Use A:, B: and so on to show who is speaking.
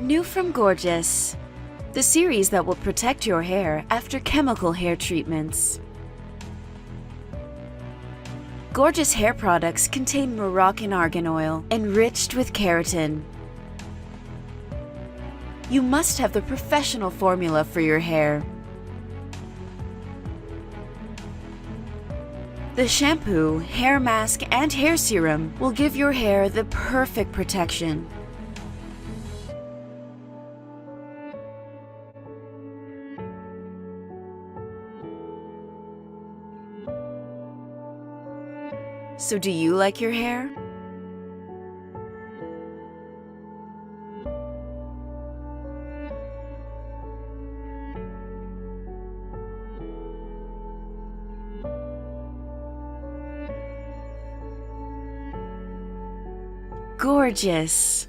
A: New from Gorgeous, the series that will protect your hair after chemical hair treatments. Gorgeous hair products contain Moroccan argan oil, enriched with keratin. You must have the professional formula for your hair. The shampoo, hair mask, and hair serum will give your hair the perfect protection. So do you like your hair? Gorgeous!